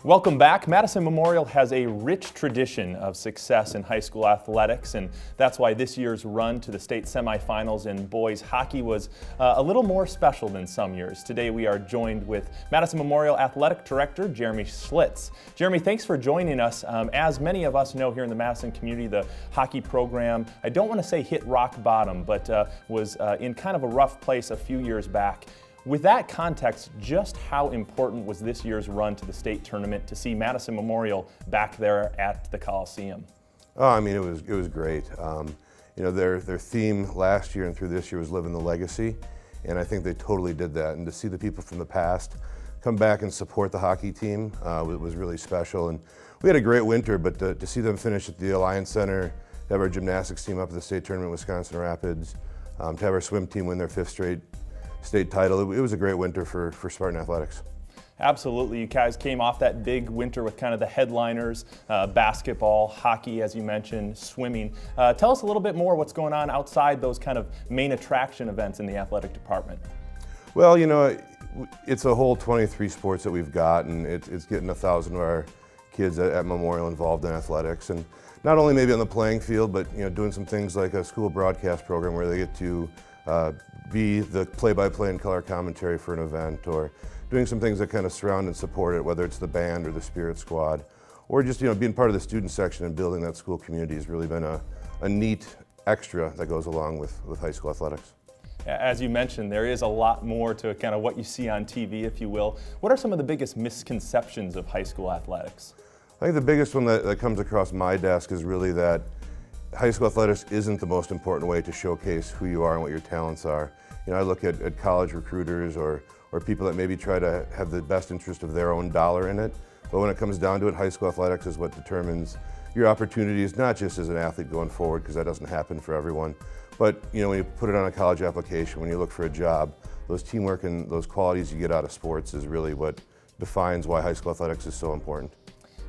Welcome back. Madison Memorial has a rich tradition of success in high school athletics, and that's why this year's run to the state semifinals in boys hockey was a little more special than some years. Today we are joined with Madison Memorial Athletic Director Jeremy Schlitz. Jeremy, thanks for joining us. As many of us know here in the Madison community, the hockey program, I don't want to say hit rock bottom, but was in kind of a rough place a few years back. With that context, just how important was this year's run to the state tournament to see Madison Memorial back there at the Coliseum? Oh, I mean, it was great. You know, their theme last year and through this year was living the legacy, and I think they totally did that. And to see the people from the past come back and support the hockey team was really special. And we had a great winter, but to see them finish at the Alliance Center, to have our gymnastics team up at the state tournament in Wisconsin Rapids, to have our swim team win their 5th straight state title. It was a great winter for Spartan Athletics. Absolutely. You guys came off that big winter with kind of the headliners, basketball, hockey, as you mentioned, swimming. Tell us a little bit more what's going on outside those kind of main attraction events in the athletic department. Well, you know, it's a whole 23 sports that we've got, and it's getting 1,000 of our kids at Memorial involved in athletics. And not only maybe on the playing field, but you know, doing some things like a school broadcast program where they get to be the play-by-play and color commentary for an event, or doing some things that kind of surround and support it, whether it's the band or the spirit squad, or just being part of the student section and building that school community has really been a neat extra that goes along with high school athletics. As you mentioned, there is a lot more to kind of what you see on TV, if you will. What are some of the biggest misconceptions of high school athletics? I think the biggest one that comes across my desk is really that high school athletics isn't the most important way to showcase who you are and what your talents are. You know, I look at college recruiters or people that maybe try to have the best interest of their own dollar in it. But when it comes down to it, high school athletics is what determines your opportunities, not just as an athlete going forward, because that doesn't happen for everyone. But you know, when you put it on a college application, when you look for a job, those teamwork and those qualities you get out of sports is really what defines why high school athletics is so important.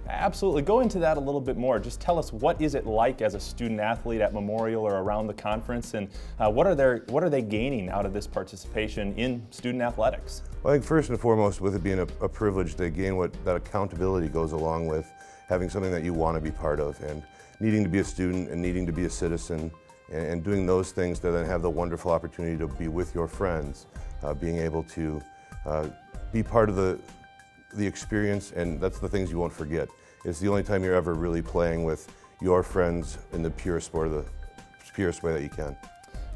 Absolutely. Go into that a little bit more. Just tell us, what is it like as a student athlete at Memorial or around the conference, and what are they gaining out of this participation in student athletics? Well, I think first and foremost, with it being a privilege, they gain what that accountability goes along with having something that you want to be part of, and needing to be a student and needing to be a citizen, and doing those things to then have the wonderful opportunity to be with your friends, being able to be part of the experience, and that's the things you won't forget. It's the only time you're ever really playing with your friends in the purest way that you can.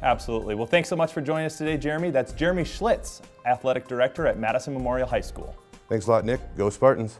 Absolutely. Well, thanks so much for joining us today, Jeremy. That's Jeremy Schlitz, Athletic Director at Madison Memorial High School. Thanks a lot, Nick. Go Spartans.